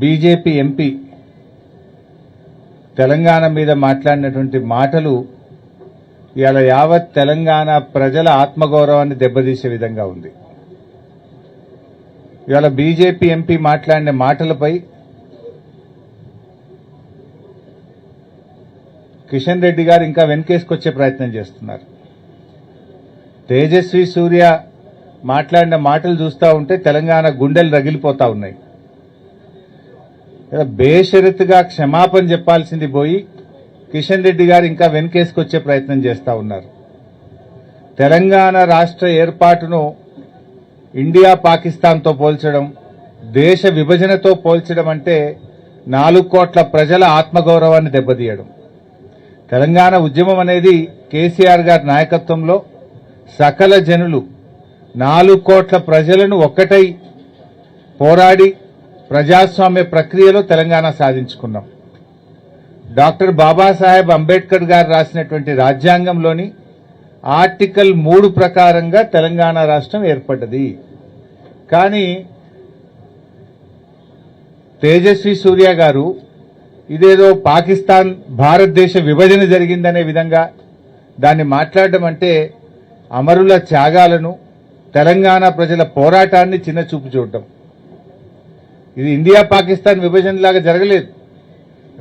BJP MP Telangana మీద మాట్లాడినటువంటి మాటలు ఇవాళ యావత్ తెలంగాణ ప్రజల ఆత్మగౌరవాన్ని దెబ్బతీసే విధంగా ఉంది. ఇవాళ బీజేపీ ఎంపీ మాట్లాడిన మాటలపై కిషన్ రెడ్డి గారు ఇంకా వెనకేసుకొచ్చే ప్రయత్నం చేస్తున్నారు. తేజస్వి సూర్య మాట్లాడిన మాటలు చూస్తూ ఉంటే తెలంగాణ గుండెలు రగిలిపోతా ఉన్నాయి. బేషరతుగా క్షమాపణ చెప్పాల్సింది పోయి కిషన్ రెడ్డి గారు ఇంకా వెనకేసుకొచ్చే ప్రయత్నం చేస్తూ ఉన్నారు. తెలంగాణ రాష్ట్ర ఏర్పాటును ఇండియా పాకిస్తాన్తో పోల్చడం, దేశ విభజనతో పోల్చడం అంటే 4 కోట్ల ప్రజల ఆత్మగౌరవాన్ని దెబ్బతీయడం. తెలంగాణ ఉద్యమం అనేది కేసీఆర్ గారి నాయకత్వంలో సకల జనులు 4 కోట్ల ప్రజలను ఒక్కటై పోరాడి ప్రజాస్వామ్య ప్రక్రియలో తెలంగాణ సాధించుకున్నాం. డాక్టర్ బాబాసాహెబ్ అంబేద్కర్ గారు రాసినటువంటి రాజ్యాంగంలోని ఆర్టికల్ 3 ప్రకారంగా తెలంగాణ రాష్ట్రం ఏర్పడ్డది. కానీ తేజస్వి సూర్య గారు ఇదేదో పాకిస్తాన్ భారతదేశ విభజన జరిగిందనే విధంగా దాన్ని మాట్లాడడం అంటే అమరుల త్యాగాలను, తెలంగాణ ప్రజల పోరాటాన్ని చిన్నచూపు చూడటం. ఇది ఇండియా పాకిస్తాన్ విభజనలాగా జరగలేదు.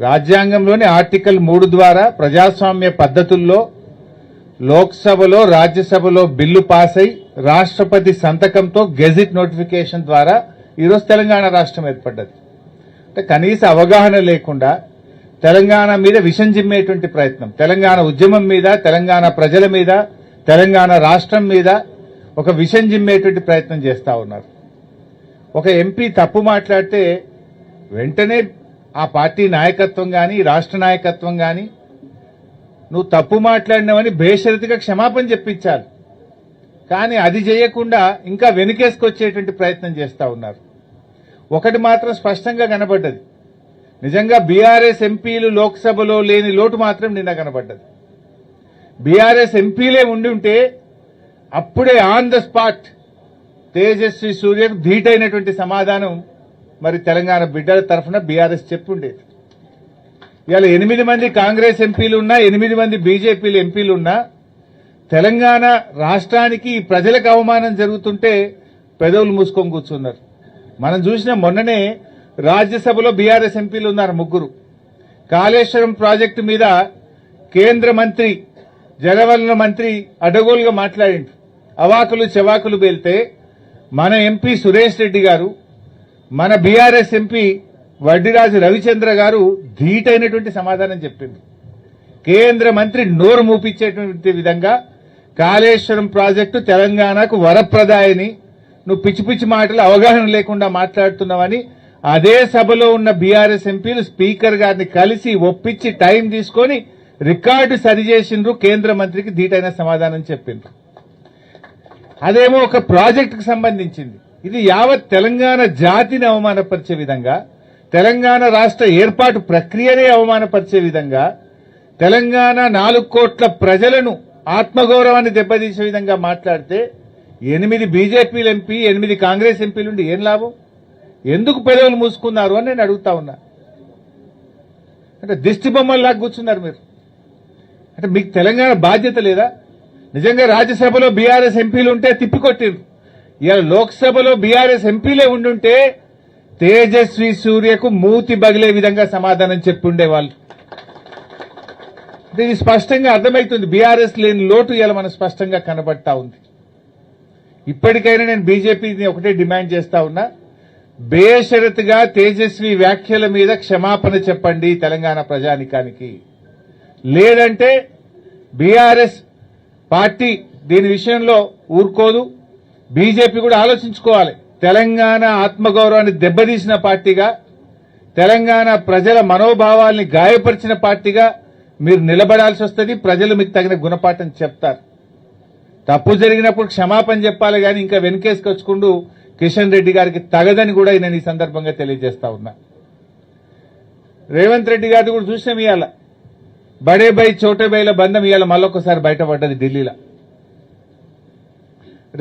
రాజ్యాంగంలోని ఆర్టికల్ 3 ద్వారా ప్రజాస్వామ్య పద్ధతుల్లో లోక్సభలో, రాజ్యసభలో బిల్లు పాస్ అయి రాష్ట్రపతి సంతకంతో గెజిట్ నోటిఫికేషన్ ద్వారా ఈరోజు తెలంగాణ రాష్ట్రం ఏర్పడ్డది. అంటే కనీస అవగాహన లేకుండా తెలంగాణ మీద విషం జిమ్మేటువంటి ప్రయత్నం, తెలంగాణ ఉద్యమం మీద, తెలంగాణ ప్రజల మీద, తెలంగాణ రాష్ట్రం మీద ఒక విషం జిమ్మేటువంటి ప్రయత్నం చేస్తా ఉన్నారు. ఒక ఎంపీ తప్పు మాట్లాడితే వెంటనే ఆ పార్టీ నాయకత్వం కానీ, రాష్ట్ర నాయకత్వం కానీ నువ్వు తప్పు మాట్లాడినావని బేషరతుగా క్షమాపణ చెప్పించాలి. కానీ అది చేయకుండా ఇంకా వెనుకేసుకొచ్చేటువంటి ప్రయత్నం చేస్తా ఉన్నారు. ఒకటి మాత్రం స్పష్టంగా కనబడ్డది, నిజంగా బీఆర్ఎస్ ఎంపీలు లోక్సభలో లేని లోటు మాత్రం నిన్న కనబడ్డది. బీఆర్ఎస్ ఎంపీలే ఉండి ఉంటే అప్పుడే ఆన్ ద స్పాట్ తేజస్వి సూర్యకు ధీటైనటువంటి సమాధానం మరి తెలంగాణ బిడ్డల తరఫున బీఆర్ఎస్ చెప్పుండేది. ఇవాళ 8 మంది కాంగ్రెస్ ఎంపీలు ఉన్నా, 8 మంది బీజేపీలు ఎంపీలు ఉన్నా తెలంగాణ రాష్ట్రానికి ప్రజలకు అవమానం జరుగుతుంటే పెదవులు మూసుకొని కూర్చున్నారు. మనం చూసిన మొన్ననే రాజ్యసభలో బీఆర్ఎస్ ఎంపీలు ఉన్నారు 3. కాళేశ్వరం ప్రాజెక్టు మీద కేంద్ర మంత్రి, జలవనరుల మంత్రి అడ్డగోలుగా మాట్లాడిండు. అవాకులు చెవాకులు పేలితే మన ఎంపీ సురేష్ రెడ్డి గారు, మన బీఆర్ఎస్ ఎంపీ వడ్డిరాజు రవిచంద్ర గారు ధీటైనటువంటి సమాధానం చెప్పింది. కేంద్ర మంత్రి నోరు మూపించేటువంటి విధంగా కాళేశ్వరం ప్రాజెక్టు తెలంగాణకు వరప్రదాయని, నువ్వు పిచ్చి పిచ్చి మాటలు అవగాహన లేకుండా మాట్లాడుతున్నావని అదే సభలో ఉన్న బీఆర్ఎస్ ఎంపీలు స్పీకర్ గారిని కలిసి ఒప్పించి టైం తీసుకొని రికార్డు సరిచేసిండ్రు. కేంద్ర మంత్రికి ధీటైన సమాధానం చెప్పిండ్రు. అదేమో ఒక ప్రాజెక్టుకు సంబంధించింది. ఇది యావత్ తెలంగాణ జాతిని అవమానపరిచే విధంగా, తెలంగాణ రాష్ట్ర ఏర్పాటు ప్రక్రియనే అవమానపరిచే విధంగా, తెలంగాణ 4 కోట్ల ప్రజలను ఆత్మగౌరవాన్ని దెబ్బతీసే విధంగా మాట్లాడితే 8 బీజేపీలు ఎంపీ, 8 కాంగ్రెస్ ఎంపీలుండి ఏం లాభం? ఎందుకు పెదవులు మూసుకున్నారు అని నేను అడుగుతా ఉన్నా. అంటే దిష్టి బొమ్మల్లాగా కూర్చున్నారు మీరు. అంటే మీకు తెలంగాణ బాధ్యత లేదా? నిజంగా రాజ్యసభలో బీఆర్ఎస్ ఎంపీలు ఉంటే తిప్పికొట్టిరు. ఇలా లోక్సభలో బీఆర్ఎస్ ఎంపీలే ఉండుంటే తేజస్వి సూర్యకు మూతి బగిలే విధంగా సమాధానం చెప్పుండేవాళ్ళు. ఇది స్పష్టంగా అర్థమవుతుంది. బీఆర్ఎస్ లేని లోటు ఇలా మనకు స్పష్టంగా కనబడతా ఉంది. ఇప్పటికైనా నేను బీజేపీని ఒకటే డిమాండ్ చేస్తా ఉన్నా, బేషరతుగా తేజస్వి వ్యాఖ్యల మీద క్షమాపణ చెప్పండి తెలంగాణ ప్రజానికానికి. లేదంటే బీఆర్ఎస్ పార్టీ దీని విషయంలో ఊరుకోదు. బీజేపీ కూడా ఆలోచించుకోవాలి. తెలంగాణ ఆత్మగౌరవాన్ని దెబ్బతీసిన పార్టీగా, తెలంగాణ ప్రజల మనోభావాల్ని గాయపరిచిన పార్టీగా మీరు నిలబడాల్సి వస్తుంది. ప్రజలు మీకు తగిన గుణపాఠం చెప్తారు. తప్పు జరిగినప్పుడు క్షమాపణ చెప్పాలి కానీ ఇంకా వెనకేసుకొచ్చుకుంటూ కిషన్ రెడ్డి గారికి తగదని కూడా నేను ఈ సందర్భంగా తెలియజేస్తా ఉన్నా. రేవంత్ రెడ్డి గారిది కూడా చూసినాం. ఇవాళ బడే బై చోటే బైల బంధం ఇవాళ మళ్ళొకసారి బయటపడ్డది ఢిల్లీలో.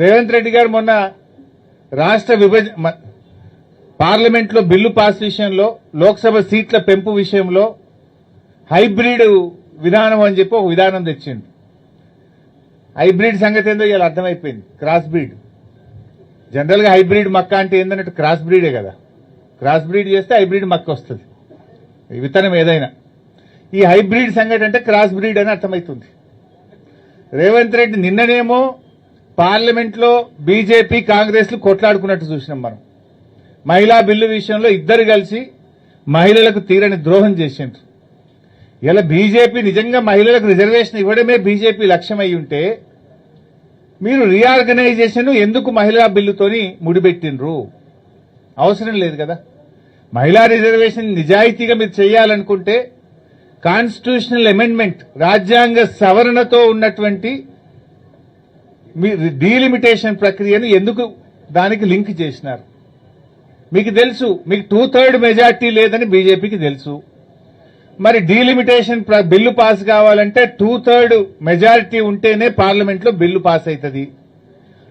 రేవంత్ రెడ్డి గారు మొన్న రాష్ట్ర విభజన పార్లమెంట్లో బిల్లు పాస్ విషయంలో, లోక్సభ సీట్ల పెంపు విషయంలో హైబ్రిడ్ విధానం అని చెప్పి ఒక విధానం తెచ్చిండు. హైబ్రిడ్ సంగతి ఏందో ఇలా అర్థమైపోయింది. Cross breed. జనరల్ గా హైబ్రిడ్ మక్క అంటే ఏందన్నట్టు క్రాస్ బ్రీడే కదా. క్రాస్ బ్రీడ్ చేస్తే హైబ్రిడ్ మక్క వస్తుంది, విత్తనం ఏదైనా. ఈ హైబ్రిడ్ సంగతి అంటే క్రాస్ బ్రీడ్ అని అర్థమవుతుంది. రేవంత్ రెడ్డి నిన్ననేమో పార్లమెంట్లో బీజేపీ కాంగ్రెస్లు కొట్లాడుకున్నట్టు చూసినాం మనం. మహిళా బిల్లు విషయంలో ఇద్దరు కలిసి మహిళలకు తీరని ద్రోహం చేసిండ్రు. ఇలా బీజేపీ నిజంగా మహిళలకు రిజర్వేషన్ ఇవ్వడమే బీజేపీ లక్ష్యం అయి ఉంటే మీరు రీఆర్గనైజేషన్ ఎందుకు మహిళా బిల్లుతోని ముడిపెట్టిండ్రు? అవసరం లేదు కదా. మహిళా రిజర్వేషన్ నిజాయితీగా మీరు చేయాలనుకుంటే కాన్స్టిట్యూషనల్ అమెండ్మెంట్, రాజ్యాంగ సవరణతో ఉన్నటువంటి మీ డీలిమిటేషన్ ప్రక్రియను ఎందుకు దానికి లింక్ చేసినారు? మీకు తెలుసు, మీకు 2/3 మెజార్టీ లేదని బీజేపీకి తెలుసు. మరి డీలిమిటేషన్ బిల్లు పాస్ కావాలంటే 2/3 మెజారిటీ ఉంటేనే పార్లమెంట్లో బిల్లు పాస్ అవుతుంది.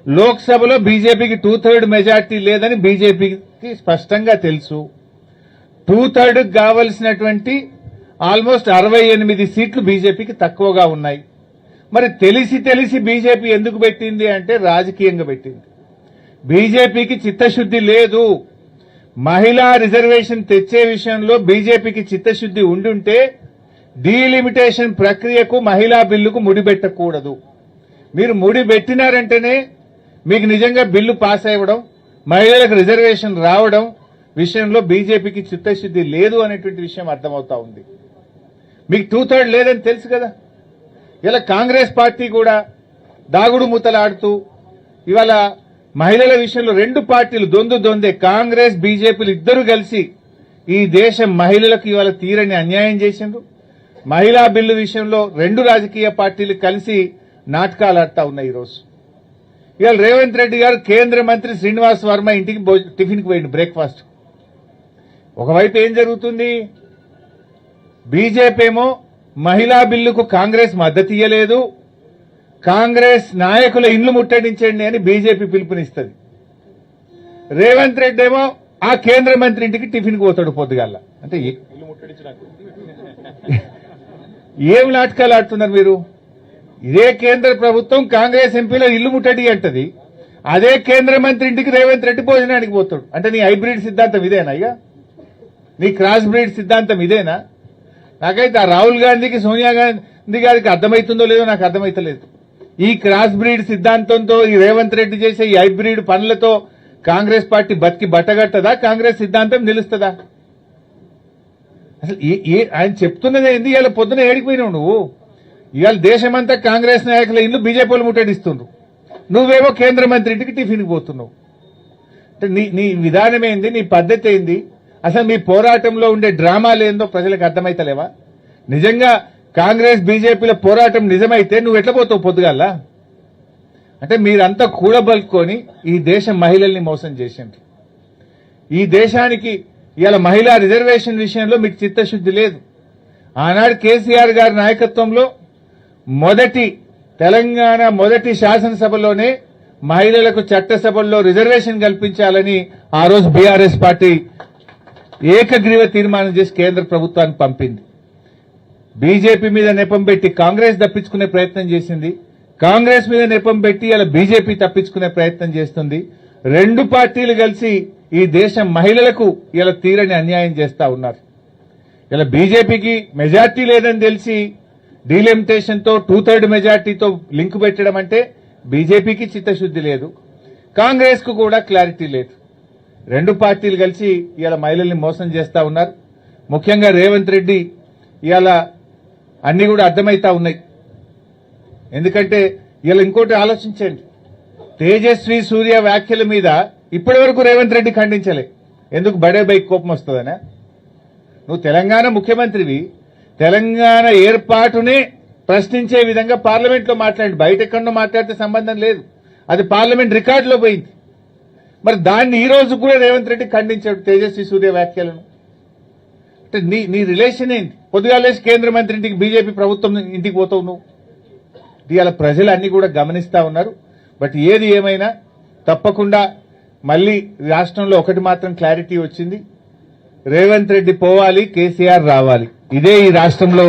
లోక్సభలో బీజేపీకి 2/3 మెజార్టీ లేదని బీజేపీకి స్పష్టంగా తెలుసు. 2/3 కావలసినటువంటి ఆల్మోస్ట్ 68 సీట్లు బీజేపీకి తక్కువగా ఉన్నాయి. మరి తెలిసి బీజేపీ ఎందుకు పెట్టింది అంటే రాజకీయంగా పెట్టింది. బీజేపీకి చిత్తశుద్ది లేదు. మహిళా రిజర్వేషన్ తెచ్చే విషయంలో బీజేపీకి చిత్తశుద్ది ఉండుంటే డీలిమిటేషన్ ప్రక్రియకు మహిళా బిల్లుకు ముడిపెట్టకూడదు. మీరు ముడిపెట్టినారంటేనే మీకు నిజంగా బిల్లు పాస్ అవ్వడం, మహిళలకు రిజర్వేషన్ రావడం విషయంలో బీజేపీకి చిత్తశుద్ది లేదు అనేటువంటి విషయం అర్థమవుతా ఉంది. మీకు 2/3 లేదని తెలుసు కదా. ఇలా కాంగ్రెస్ పార్టీ కూడా దాగుడు మూతలాడుతూ ఇవాళ మహిళల విషయంలో రెండు పార్టీలు దొందే కాంగ్రెస్ బీజేపీలు ఇద్దరు కలిసి ఈ దేశ మహిళలకు ఇవాళ తీరని అన్యాయం చేసిండ్రు. మహిళా బిల్లు విషయంలో రెండు రాజకీయ పార్టీలు కలిసి నాటకాలు ఆడుతా ఉన్నాయి. ఈరోజు ఇవాళ రేవంత్ రెడ్డి గారు కేంద్ర మంత్రి శ్రీనివాస్ వర్మ ఇంటికి టిఫిన్కి పోయింది, బ్రేక్ఫాస్ట్. ఒకవైపు ఏం జరుగుతుంది? బీజేపీ ఏమో మహిళా బిల్లుకు కాంగ్రెస్ మద్దతు ఇయ్యలేదు, కాంగ్రెస్ నాయకుల ఇండ్లు ముట్టడించండి అని బీజేపీ పిలుపునిస్తుంది. రేవంత్ రెడ్డి ఏమో ఆ కేంద్ర మంత్రి ఇంటికి టిఫిన్కి పోతాడు పొద్దుగాల. అంటే ఏం నాటకాలు ఆడుతున్నారు మీరు? ఇదే కేంద్ర ప్రభుత్వం కాంగ్రెస్ ఎంపీలో ఇల్లు ముట్టడి అంటది, అదే కేంద్ర మంత్రి ఇంటికి రేవంత్ రెడ్డి భోజనానికి పోతాడు. అంటే నీ హైబ్రిడ్ సిద్ధాంతం ఇదేనా? ఇక నీ క్రాస్ బ్రీడ్ సిద్ధాంతం ఇదేనా? నాకైతే ఆ రాహుల్ గాంధీకి సోనియా గాంధీ గారికి అర్థమవుతుందో లేదో నాకు అర్థమైతలేదు. ఈ క్రాస్ బ్రీడ్ సిద్ధాంతంతో ఈ రేవంత్ రెడ్డి చేసే ఈ హైబ్రిడ్ పనులతో కాంగ్రెస్ పార్టీ బతికి బట్టగట్టదా? కాంగ్రెస్ సిద్ధాంతం నిలుస్తుందా? అసలు ఆయన చెప్తున్నది ఏంది? ఇవాళ పొద్దున ఏడిపోయినావు నువ్వు. ఇవాళ దేశమంతా కాంగ్రెస్ నాయకుల ఇల్లు బీజేపీలు ముట్టడిస్తుండ్రు, నువ్వేమో కేంద్ర మంత్రి ఇంటికి టిఫిన్కి పోతున్నావు. అంటే నీ విధానం ఏంది? నీ పద్ధతి ఏంది? అసలు మీ పోరాటంలో ఉండే డ్రామాలు ఏందో ప్రజలకు అర్థమైతలేవా? నిజంగా కాంగ్రెస్ బీజేపీల పోరాటం నిజమైతే నువ్వు ఎట్లా పోతావు పొద్దుగాల? అంటే మీరంతా కూడబలుకొని ఈ దేశ మహిళల్ని మోసం చేసిండ్రు. ఈ దేశానికి ఇవాళ మహిళా రిజర్వేషన్ విషయంలో మీకు చిత్తశుద్ది లేదు. ఆనాడు కేసీఆర్ గారి నాయకత్వంలో తెలంగాణ మొదటి శాసనసభలోనే మహిళలకు చట్టసభల్లో రిజర్వేషన్ కల్పించాలని ఆ రోజు బీఆర్ఎస్ పార్టీ ఏకగ్రీవ తీర్మానం చేసి కేంద్ర ప్రభుత్వానికి పంపింది. బీజేపీ మీద నెపం పెట్టి కాంగ్రెస్ తప్పించుకునే ప్రయత్నం చేసింది, కాంగ్రెస్ మీద నెపం పెట్టి ఇలా బీజేపీ తప్పించుకునే ప్రయత్నం చేస్తుంది. రెండు పార్టీలు కలిసి ఈ దేశం మహిళలకు ఇలా తీరని అన్యాయం చేస్తా ఉన్నారు. ఇలా బీజేపీకి మెజార్టీ లేదని తెలిసి డీలిమిటేషన్ తో 2/3 మెజార్టీతో లింక్ పెట్టడం అంటే బీజేపీకి చిత్తశుద్ది లేదు, కాంగ్రెస్ కు కూడా క్లారిటీ లేదు. రెండు పార్టీలు కలిసి ఇవాళ మహిళల్ని మోసం చేస్తా ఉన్నారు. ముఖ్యంగా రేవంత్ రెడ్డి ఇవాళ అన్ని కూడా అర్థమైతా ఉన్నాయి. ఎందుకంటే ఇవాళ ఇంకోటి ఆలోచించండి, తేజస్వి సూర్య వ్యాఖ్యల మీద ఇప్పటి వరకు రేవంత్ రెడ్డి ఖండించలే. ఎందుకు? బడే బైక్ కోపం వస్తుందనా? నువ్వు తెలంగాణ ముఖ్యమంత్రివి, తెలంగాణ ఏర్పాటునే ప్రశ్నించే విధంగా పార్లమెంట్లో మాట్లాడి, బయట ఎక్కడో మాట్లాడితే సంబంధం లేదు, అది పార్లమెంట్ రికార్డులో పోయింది. మరి దాన్ని ఈ రోజు కూడా రేవంత్ రెడ్డి ఖండించాడు తేజస్వి సూర్య వ్యాఖ్యలను. అంటే నీ రిలేషన్ ఏంటి? పొద్దుగాలేసి కేంద్ర మంత్రి ఇంటికి బీజేపీ ప్రభుత్వం ఇంటికి పోతావు నువ్వు. ఇవాళ ప్రజలు అన్ని కూడా గమనిస్తా ఉన్నారు. బట్ ఏది ఏమైనా తప్పకుండా మళ్ళీ రాష్ట్రంలో ఒకటి మాత్రం క్లారిటీ వచ్చింది, రేవంత్ రెడ్డి పోవాలి, కేసీఆర్ రావాలి. ఇదే ఈ రాష్ట్రంలో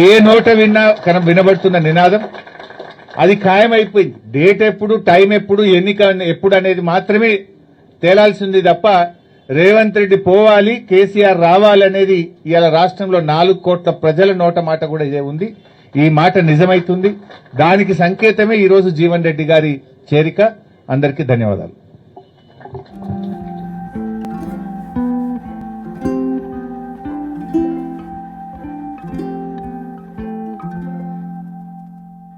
ఏ నోట విన్నా వినబడుతున్న నినాదం. అది ఖాయమైపోయింది. డేట్ ఎప్పుడు, టైం ఎప్పుడు, ఎన్నిక ఎప్పుడు అనేది మాత్రమే తేలాల్సింది తప్ప రేవంత్ రెడ్డి పోవాలి, కేసీఆర్ రావాలి అనేది ఇవాళ రాష్ట్రంలో 4 కోట్ల ప్రజల నోట మాట కూడా ఇదే ఉంది. ఈ మాట నిజమైతుంది. దానికి సంకేతమే ఈరోజు జీవన్ రెడ్డి గారి చేరిక. అందరికీ ధన్యవాదాలు.